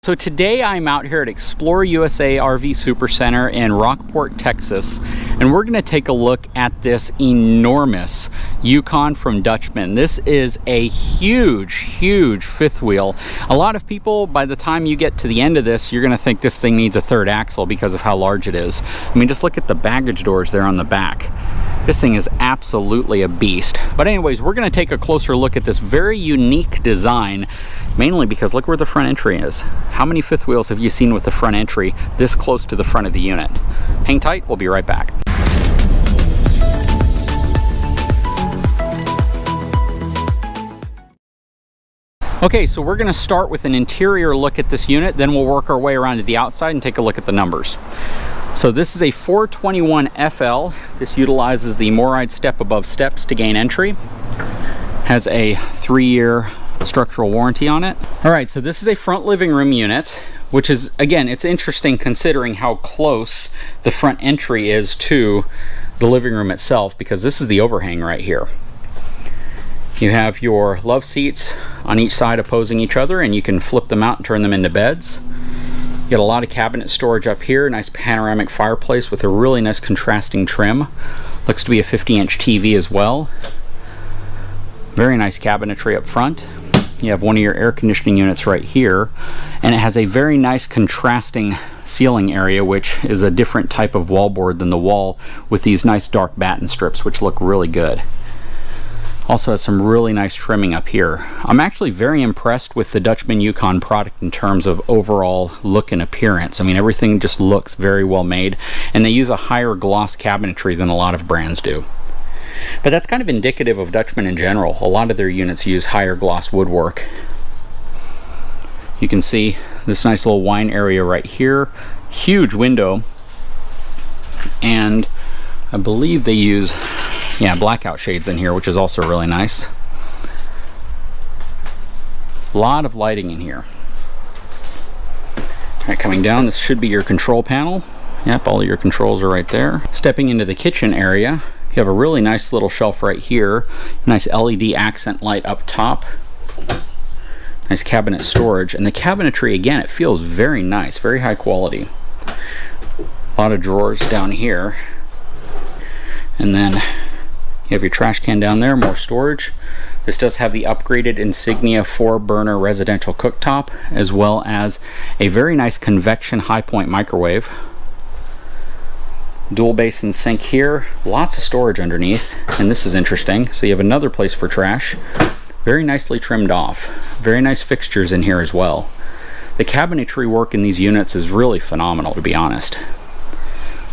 So today I'm out here at Explore USA RV Supercenter in Rockport, Texas, and we're going to take a look at this enormous Yukon from Dutchmen. This is a huge fifth wheel. A lot of people, by the time you get to the end of this, you're going to think this thing needs a third axle because of how large it is. I mean, just look at the baggage doors there on the back. This thing is absolutely a beast. But anyways, we're going to take a closer look at this very unique design, mainly because look where the front entry is. How many fifth wheels have you seen with the front entry this close to the front of the unit? Hang tight, we'll be right back. Okay, so we're going to start with an interior look at this unit, then we'll work our way around to the outside and take a look at the numbers. So this is a 421 FL. This utilizes the MORryde step above steps to gain entry. Has a 3-year structural warranty on it. All right, so this is a front living room unit, which is, again, it's interesting considering how close the front entry is to the living room itself, because this is the overhang right here. You have your love seats on each side opposing each other, and you can flip them out and turn them into beds. You got a lot of cabinet storage up here, nice panoramic fireplace with a really nice contrasting trim. Looks to be a 50-inch TV as well. Very nice cabinetry up front. You have one of your air conditioning units right here, and it has a very nice contrasting ceiling area, which is a different type of wallboard than the wall, with these nice dark batten strips which look really good. Also has some really nice trimming up here. I'm actually very impressed with the Dutchmen Yukon product in terms of overall look and appearance. I mean, everything just looks very well made, and they use a higher gloss cabinetry than a lot of brands do. But that's kind of indicative of Dutchmen in general. A lot of their units use higher gloss woodwork. You can see this nice little wine area right here. Huge window. And I believe they use blackout shades in here, which is also really nice. A lot of lighting in here. All right, coming down, this should be your control panel. Yep, all of your controls are right there. Stepping into the kitchen area, you have a really nice little shelf right here. Nice LED accent light up top. Nice cabinet storage. And the cabinetry, again, it feels very nice, very high quality. A lot of drawers down here. And then you have your trash can down there, more storage. This does have the upgraded Insignia 4-burner residential cooktop, as well as a very nice convection high point microwave. Dual basin sink here, lots of storage underneath, and this is interesting. So you have another place for trash, very nicely trimmed off. Very nice fixtures in here as well. The cabinetry work in these units is really phenomenal, to be honest.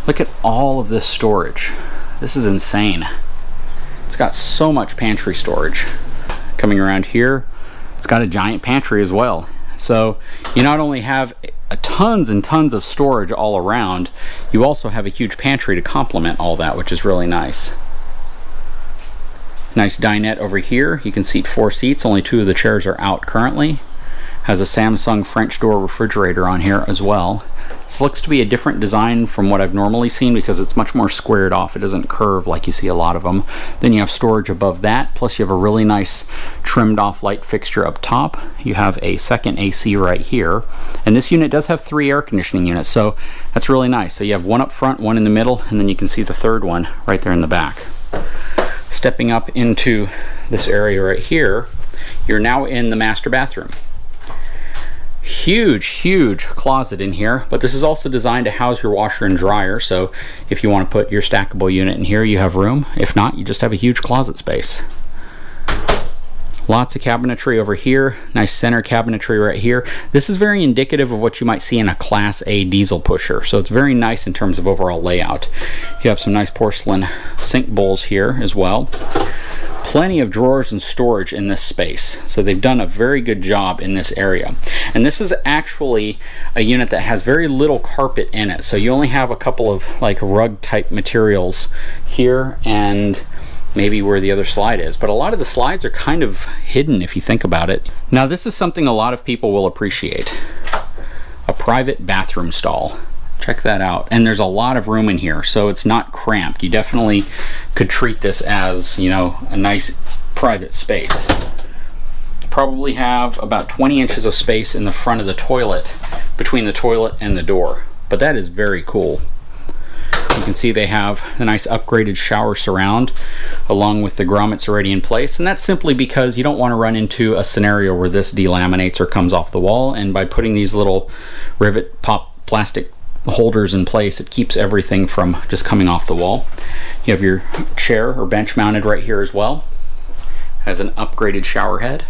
Look at all of this storage. This is insane. It's got so much pantry storage. Coming around here, it's got a giant pantry as well. So you not only have tons and tons of storage all around, you also have a huge pantry to complement all that, which is really nice. Nice dinette over here. You can seat 4 seats. Only 2 of the chairs are out currently. Has a Samsung French door refrigerator on here as well. This looks to be a different design from what I've normally seen because it's much more squared off. It doesn't curve like you see a lot of them. Then you have storage above that, plus you have a really nice trimmed off light fixture up top. You have a second AC right here. And this unit does have 3 air conditioning units, so that's really nice. So you have one up front, one in the middle, and then you can see the third one right there in the back. Stepping up into this area right here, you're now in the master bathroom. Huge closet in here, but this is also designed to house your washer and dryer, so if you want to put your stackable unit in here, you have room. If not, you just have a huge closet space. Lots of cabinetry over here. Nice center cabinetry right here. This is very indicative of what you might see in a Class A diesel pusher, so it's very nice in terms of overall layout. You have some nice porcelain sink bowls here as well. Plenty of drawers and storage in this space, so they've done a very good job in this area. And this is actually a unit that has very little carpet in it, so you only have a couple of like rug type materials here and maybe where the other slide is, but a lot of the slides are kind of hidden if you think about it. Now this is something a lot of people will appreciate: a private bathroom stall. Check that out. And there's a lot of room in here, so it's not cramped. You definitely could treat this as, you know, a nice private space. probably have about 20 inches of space in the front of the toilet, between the toilet and the door. But that is very cool. You can see they have the nice upgraded shower surround along with the grommets already in place, and that's simply because you don't want to run into a scenario where this delaminates or comes off the wall, and by putting these little rivet pop plastic holders in place, it keeps everything from just coming off the wall. You have your chair or bench mounted right here as well. Has an upgraded shower head.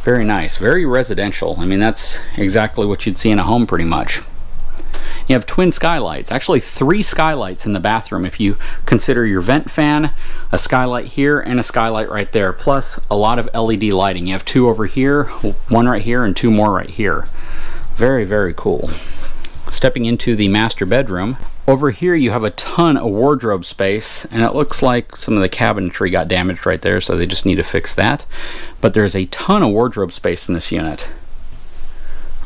Very nice, very residential. I mean, that's exactly what you'd see in a home pretty much. You have twin skylights, actually 3 skylights in the bathroom if you consider your vent fan, a skylight here, and a skylight right there, plus a lot of LED lighting. You have 2 over here, 1 right here, and 2 more right here. Very, very cool. Stepping into the master bedroom, over here you have a ton of wardrobe space, and it looks like some of the cabinetry got damaged right there, so they just need to fix that. But there's a ton of wardrobe space in this unit.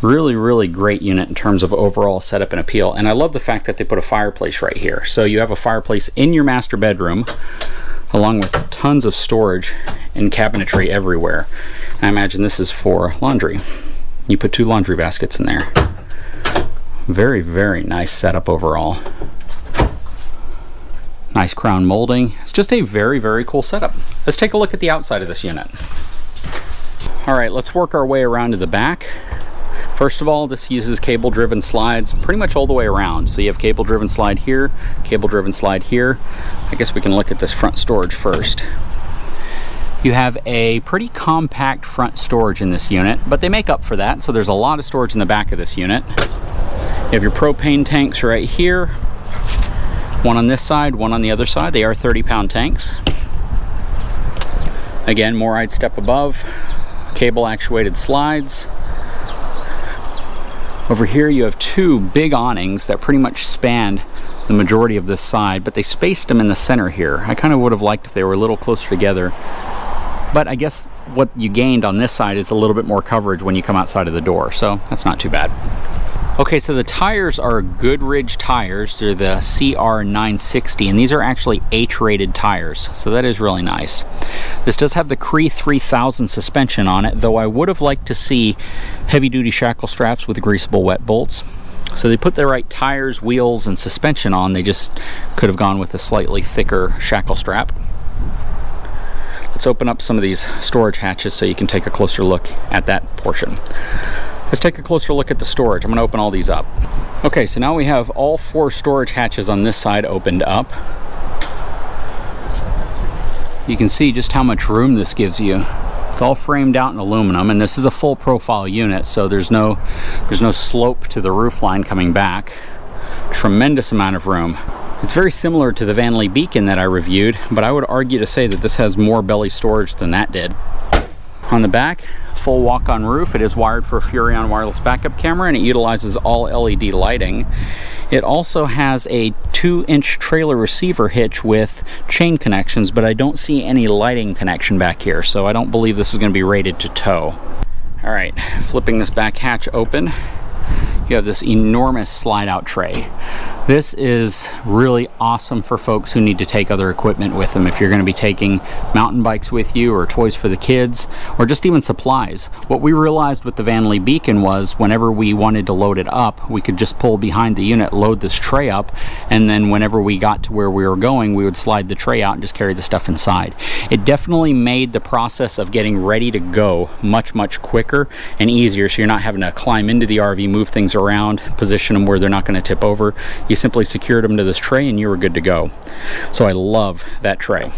Really, really great unit in terms of overall setup and appeal. And I love the fact that they put a fireplace right here. So you have a fireplace in your master bedroom, along with tons of storage and cabinetry everywhere. I imagine this is for laundry. You put 2 laundry baskets in there. Very, very nice setup overall. Nice crown molding. It's just a very, very cool setup. Let's take a look at the outside of this unit. All right, let's work our way around to the back. First of all, this uses cable-driven slides pretty much all the way around. So you have cable-driven slide here, cable-driven slide here. I guess we can look at this front storage first. You have a pretty compact front storage in this unit, but they make up for that. So there's a lot of storage in the back of this unit. You have your propane tanks right here. 1 on this side, 1 on the other side. They are 30-pound tanks. Again, more I'd step above. Cable-actuated slides. Over here you have 2 big awnings that pretty much spanned the majority of this side, but they spaced them in the center here. I kind of would have liked if they were a little closer together, but I guess what you gained on this side is a little bit more coverage when you come outside of the door, so that's not too bad. Okay, so the tires are Goodrich tires. They're the CR960, and these are actually H-rated tires, so that is really nice. This does have the Cree 3000 suspension on it, though I would have liked to see heavy-duty shackle straps with greasable wet bolts. So they put the right tires, wheels, and suspension on. They just could have gone with a slightly thicker shackle strap. Let's open up some of these storage hatches so you can take a closer look at that portion. Let's take a closer look at the storage. I'm going to open all these up. Okay, so now we have all 4 storage hatches on this side opened up. You can see just how much room this gives you. It's all framed out in aluminum, and this is a full profile unit, so there's no slope to the roof line coming back. Tremendous amount of room. It's very similar to the Van Lee Beacon that I reviewed, but I would argue to say that this has more belly storage than that did. On the back, full walk-on roof. It is wired for a Furrion wireless backup camera, and it utilizes all LED lighting. It also has a 2-inch trailer receiver hitch with chain connections, but I don't see any lighting connection back here, so I don't believe this is going to be rated to tow. All right, flipping this back hatch open, you have this enormous slide-out tray. This is really awesome for folks who need to take other equipment with them. If you're going to be taking mountain bikes with you, or toys for the kids, or just even supplies. What we realized with the Van Lee Beacon was whenever we wanted to load it up, we could just pull behind the unit, load this tray up, and then whenever we got to where we were going, we would slide the tray out and just carry the stuff inside. It definitely made the process of getting ready to go much, much quicker and easier, so you're not having to climb into the RV, move things around, position them where they're not going to tip over. You simply secured them to this tray and you were good to go. So I love that tray.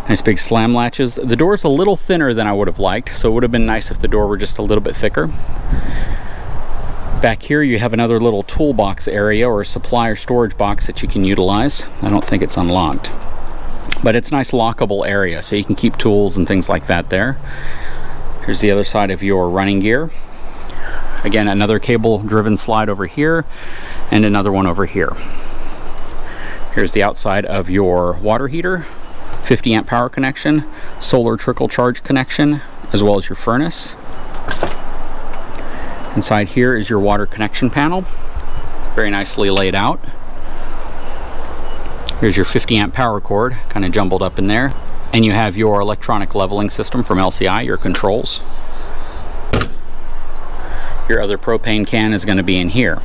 Nice big slam latches. The door's a little thinner than I would have liked, so it would have been nice if the door were just a little bit thicker. Back here you have another little toolbox area, or supply or storage box that you can utilize. I don't think it's unlocked, but it's a nice lockable area, so you can keep tools and things like that there. Here's the other side of your running gear. Again, another cable-driven slide over here, and another one over here. Here's the outside of your water heater, 50 amp power connection, solar trickle charge connection, as well as your furnace. Inside here is your water connection panel, very nicely laid out. Here's your 50 amp power cord, kind of jumbled up in there. And you have your electronic leveling system from LCI, your controls. Your other propane can is going to be in here.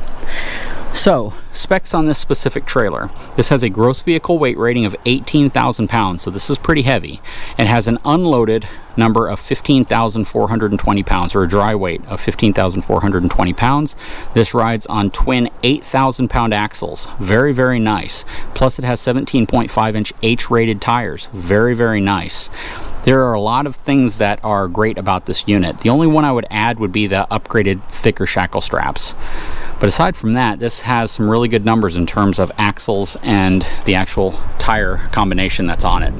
So, specs on this specific trailer. This has a gross vehicle weight rating of 18,000 pounds, so this is pretty heavy. It has an unloaded number of 15,420 pounds, or a dry weight of 15,420 pounds. This rides on twin 8,000 pound axles. Very, very nice. Plus it has 17.5 inch H-rated tires. Very, very nice. There are a lot of things that are great about this unit. The only one I would add would be the upgraded thicker shackle straps. But aside from that, this has some really good numbers in terms of axles and the actual tire combination that's on it.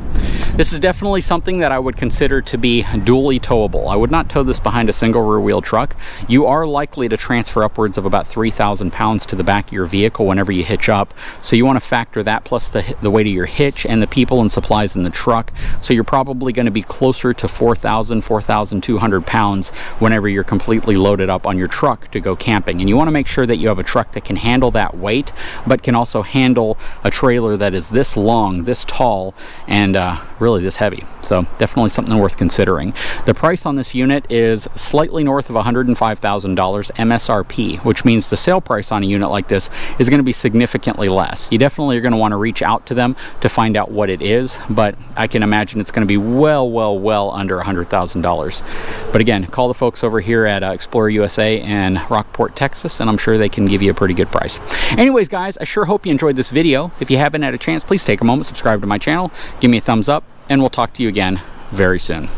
This is definitely something that I would consider to be dually towable. I would not tow this behind a single rear wheel truck. You are likely to transfer upwards of about 3,000 pounds to the back of your vehicle whenever you hitch up. So you want to factor that plus the weight of your hitch and the people and supplies in the truck. So you're probably going to be closer to 4,000, 4,200 pounds whenever you're completely loaded up on your truck to go camping. And you want to make sure that you have a truck that can handle that weight, but can also handle a trailer that is this long, this tall, and really this heavy. So definitely something worth considering. The price on this unit is slightly north of $105,000 MSRP, which means the sale price on a unit like this is going to be significantly less. You definitely are going to want to reach out to them to find out what it is, but I can imagine it's going to be well under $100,000. But again, call the folks over here at Explorer USA in Rockport, Texas, and I'm sure they can give you a pretty good price. Anyways, guys, I sure hope you enjoyed this video. If you haven't had a chance, please take a moment, subscribe to my channel, give me a thumbs up, and we'll talk to you again very soon.